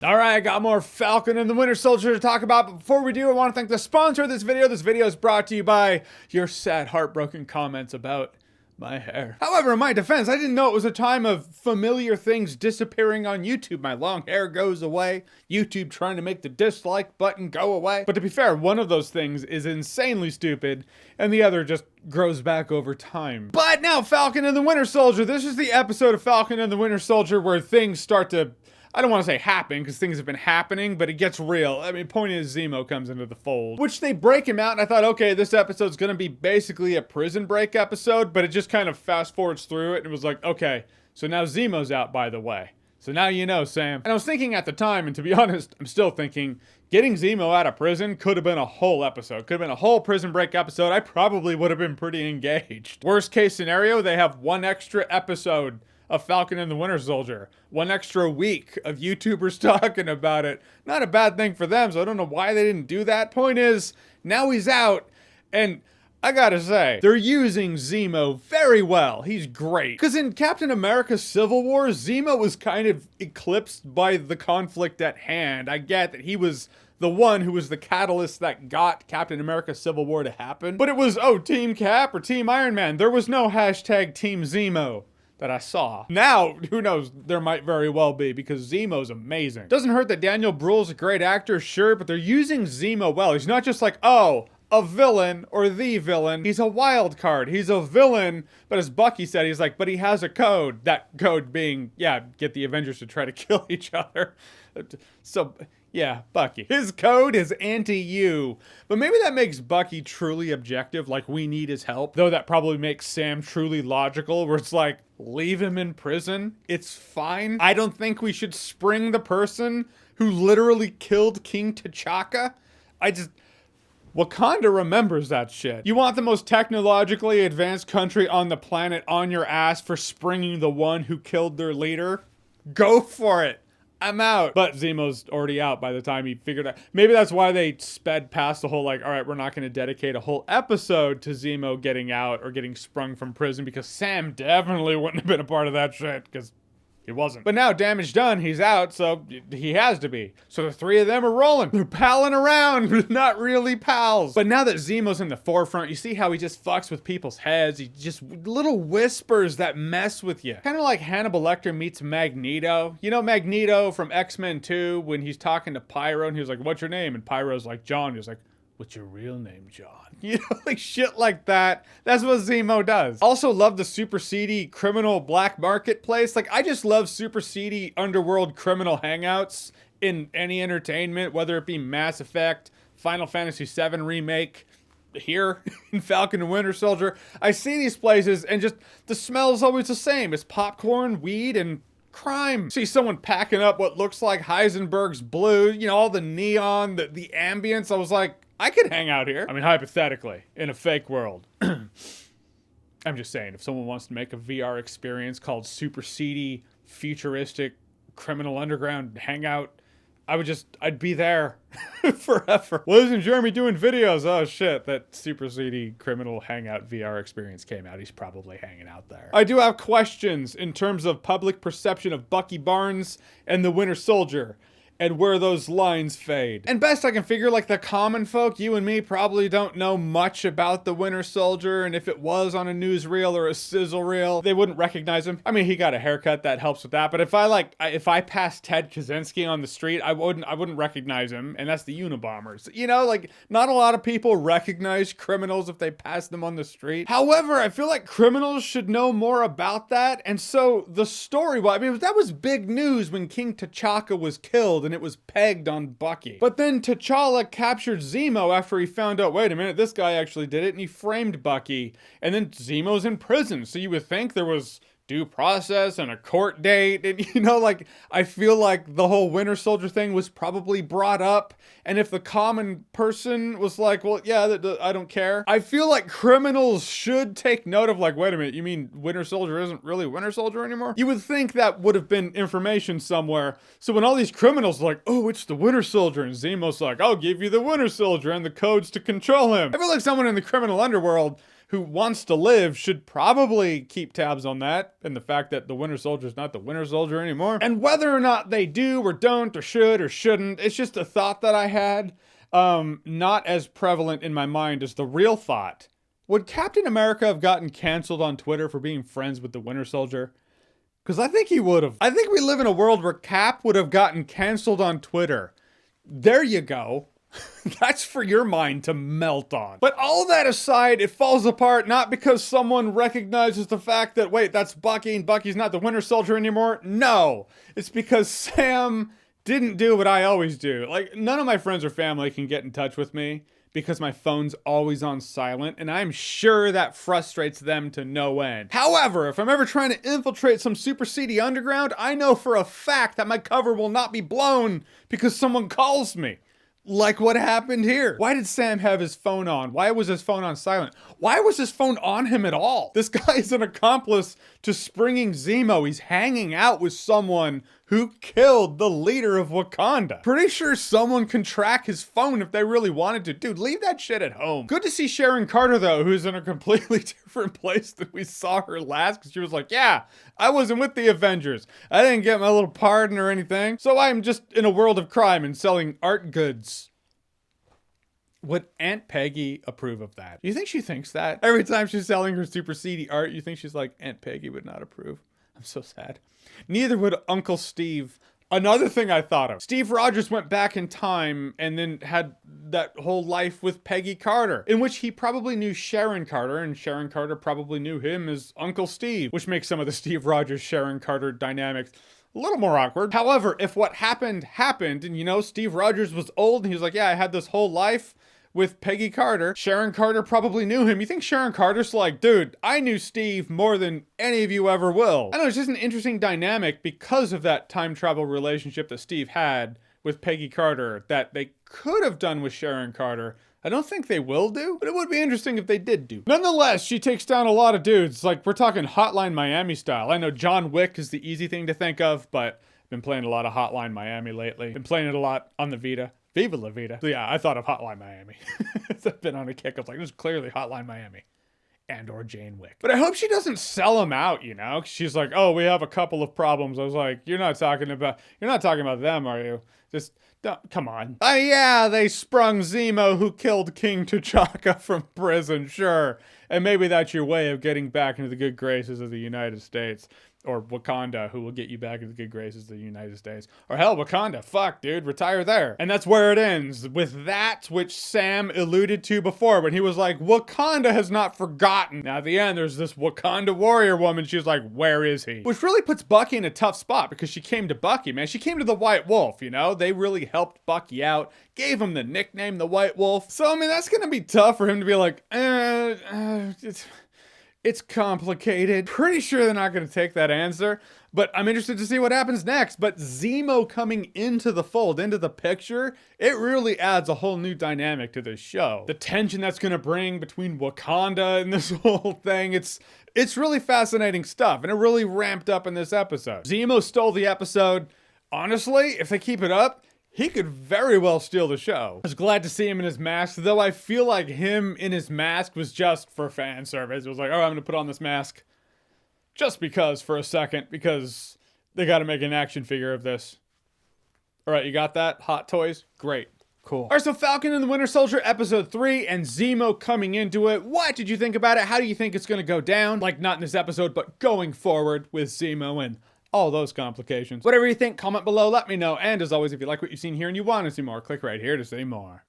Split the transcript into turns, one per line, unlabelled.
All right, I got more Falcon and the Winter Soldier to talk about, but before we do, I want to thank the sponsor of this video. This video is brought to you by your sad, heartbroken comments about my hair. However, in my defense, I didn't know it was a time of familiar things disappearing on YouTube. My long hair goes away, YouTube trying to make the dislike button go away. But to be fair, one of those things is insanely stupid, and the other just grows back over time. But now, Falcon and the Winter Soldier. This is the episode of Falcon and the Winter Soldier where things start to, I don't want to say happen, because things have been happening, but it gets real. I mean, point is, Zemo comes into the fold. Which they break him out, and I thought, okay, this episode's gonna be basically a prison break episode, but it just kind of fast forwards through it, and it was like, okay, so now Zemo's out, by the way. So now you know, Sam. And I was thinking at the time, and to be honest, I'm still thinking, getting Zemo out of prison could have been a whole episode. Could have been a whole prison break episode. I probably would have been pretty engaged. Worst case scenario, they have one extra episode of Falcon and the Winter Soldier. One extra week of YouTubers talking about it. Not a bad thing for them, so I don't know why they didn't do that. Point is, now he's out, and I gotta say, they're using Zemo very well. He's great. Because in Captain America Civil War, Zemo was kind of eclipsed by the conflict at hand. I get that he was the one who was the catalyst that got Captain America Civil War to happen. But it was, oh, Team Cap or Team Iron Man. There was no hashtag Team Zemo that I saw. Now, who knows, there might very well be, because Zemo's amazing. Doesn't hurt that Daniel Bruhl's a great actor, sure, but they're using Zemo well. He's not just like, oh, a villain or the villain. He's a wild card. He's a villain, but as Bucky said, he's like, but he has a code. That code being, yeah, get the Avengers to try to kill each other. So, yeah, Bucky. His code is anti-you. But maybe that makes Bucky truly objective, like we need his help. Though that probably makes Sam truly logical, where it's like, leave him in prison. It's fine. I don't think we should spring the person who literally killed King T'Chaka. Wakanda remembers that shit. You want the most technologically advanced country on the planet on your ass for springing the one who killed their leader? Go for it. I'm out. But Zemo's already out by the time he figured out. Maybe that's why they sped past the whole, like, all right, we're not going to dedicate a whole episode to Zemo getting out or getting sprung from prison, because Sam definitely wouldn't have been a part of that shit, because he wasn't. But now, damage done, he's out, so he has to be. So the three of them are rolling. They're palling around, not really pals. But now that Zemo's in the forefront, you see how he just fucks with people's heads. He just, little whispers that mess with you. Kind of like Hannibal Lecter meets Magneto. You know Magneto from X-Men 2, when he's talking to Pyro, and he was like, what's your name? And Pyro's like, John. He was like, what's your real name, John? You know, like shit like that. That's what Zemo does. Also love the super seedy criminal black marketplace. Like, I just love super seedy underworld criminal hangouts in any entertainment, whether it be Mass Effect, Final Fantasy VII Remake, here in Falcon and Winter Soldier. I see these places and just the smell is always the same. It's popcorn, weed, and crime. See someone packing up what looks like Heisenberg's blue, you know, all the neon, the ambience. I was like, I could hang out here. I mean, hypothetically, in a fake world. I'm just saying, if someone wants to make a VR experience called super seedy, futuristic, criminal underground hangout, I'd be there forever. Well, isn't Jeremy doing videos? Oh shit, that super seedy criminal hangout VR experience came out. He's probably hanging out there. I do have questions in terms of public perception of Bucky Barnes and the Winter Soldier, and where those lines fade. And best I can figure, like the common folk, you and me, probably don't know much about the Winter Soldier, and if it was on a newsreel or a sizzle reel, they wouldn't recognize him. I mean, he got a haircut, that helps with that, but if I passed Ted Kaczynski on the street, I wouldn't recognize him, and that's the Unabombers. You know, like, not a lot of people recognize criminals if they pass them on the street. However, I feel like criminals should know more about that, and so the story, well, I mean, that was big news when King T'Chaka was killed, and it was pegged on Bucky. But then T'Challa captured Zemo after he found out, wait a minute, this guy actually did it, and he framed Bucky. And then Zemo's in prison, so you would think there was due process and a court date, and you know, like, I feel like the whole Winter Soldier thing was probably brought up, and if the common person was like, well, yeah, I don't care, I feel like criminals should take note of, like, wait a minute, you mean Winter Soldier isn't really Winter Soldier anymore? You would think that would have been information somewhere, so when all these criminals are like, oh, it's the Winter Soldier, and Zemo's like, I'll give you the Winter Soldier and the codes to control him. I feel like someone in the criminal underworld who wants to live should probably keep tabs on that and the fact that the Winter Soldier is not the Winter Soldier anymore. And whether or not they do or don't or should or shouldn't, it's just a thought that I had, not as prevalent in my mind as the real thought. Would Captain America have gotten canceled on Twitter for being friends with the Winter Soldier? Because I think he would have. I think we live in a world where Cap would have gotten canceled on Twitter. There you go. That's for your mind to melt on. But all that aside, it falls apart not because someone recognizes the fact that, wait, that's Bucky and Bucky's not the Winter Soldier anymore. No, it's because Sam didn't do what I always do. Like, none of my friends or family can get in touch with me because my phone's always on silent, and I'm sure that frustrates them to no end. However, if I'm ever trying to infiltrate some super seedy underground, I know for a fact that my cover will not be blown because someone calls me. Like what happened here. Why did Sam have his phone on? Why was his phone on silent? Why was his phone on him at all? This guy is an accomplice to springing Zemo. He's hanging out with someone who killed the leader of Wakanda. Pretty sure someone can track his phone if they really wanted to. Dude, leave that shit at home. Good to see Sharon Carter, though, who's in a completely different place than we saw her last, because she was like, yeah, I wasn't with the Avengers. I didn't get my little pardon or anything, so I'm just in a world of crime and selling art goods. Would Aunt Peggy approve of that? You think she thinks that? Every time she's selling her super seedy art, you think she's like, Aunt Peggy would not approve. I'm so sad. Neither would Uncle Steve. Another thing I thought of. Steve Rogers went back in time and then had that whole life with Peggy Carter, in which he probably knew Sharon Carter, and Sharon Carter probably knew him as Uncle Steve, which makes some of the Steve Rogers-Sharon Carter dynamics a little more awkward. However, if what happened, and you know, Steve Rogers was old and he was like, yeah, I had this whole life with Peggy Carter. Sharon Carter probably knew him. You think Sharon Carter's like, dude, I knew Steve more than any of you ever will. I know, it's just an interesting dynamic because of that time travel relationship that Steve had with Peggy Carter that they could have done with Sharon Carter. I don't think they will do, but it would be interesting if they did do. Nonetheless, she takes down a lot of dudes. Like, we're talking Hotline Miami style. I know John Wick is the easy thing to think of, but I've been playing a lot of Hotline Miami lately. Been playing it a lot on the Vita. Viva La Vida. So yeah, I thought of Hotline Miami. I've been on a kick. I was like, this is clearly Hotline Miami. And or Jane Wick. But I hope she doesn't sell them out, you know? She's like, oh, we have a couple of problems. I was like, you're not talking about them, are you? Just, come on. Oh yeah, they sprung Zemo, who killed King T'Chaka, from prison, sure. And maybe that's your way of getting back into the good graces of the United States. Or Wakanda, who will get you back into the good graces of the United States. Or hell, Wakanda. Fuck, dude. Retire there. And that's where it ends. With that, which Sam alluded to before, when he was like, Wakanda has not forgotten. Now, at the end, there's this Wakanda warrior woman. She's like, where is he? Which really puts Bucky in a tough spot, because she came to Bucky, man. She came to the White Wolf, you know? They really helped Bucky out. Gave him the nickname, the White Wolf. So, I mean, that's gonna be tough for him to be like, it's complicated. Pretty sure they're not going to take that answer, but I'm interested to see what happens next. But Zemo coming into the fold, into the picture, it really adds a whole new dynamic to this show. The tension that's going to bring between Wakanda and this whole thing, it's really fascinating stuff, and it really ramped up in this episode. Zemo stole the episode. Honestly, if they keep it up, he could very well steal the show. I was glad to see him in his mask, though I feel like him in his mask was just for fan service. It was like, oh, I'm gonna put on this mask just because for a second, because they gotta make an action figure of this. All right, you got that? Hot toys? Great. Cool. All right, so Falcon and the Winter Soldier episode 3 and Zemo coming into it. What did you think about it? How do you think it's gonna go down? Like, not in this episode, but going forward with Zemo and all those complications. Whatever you think, comment below, let me know. And as always, if you like what you've seen here and you want to see more, click right here to see more.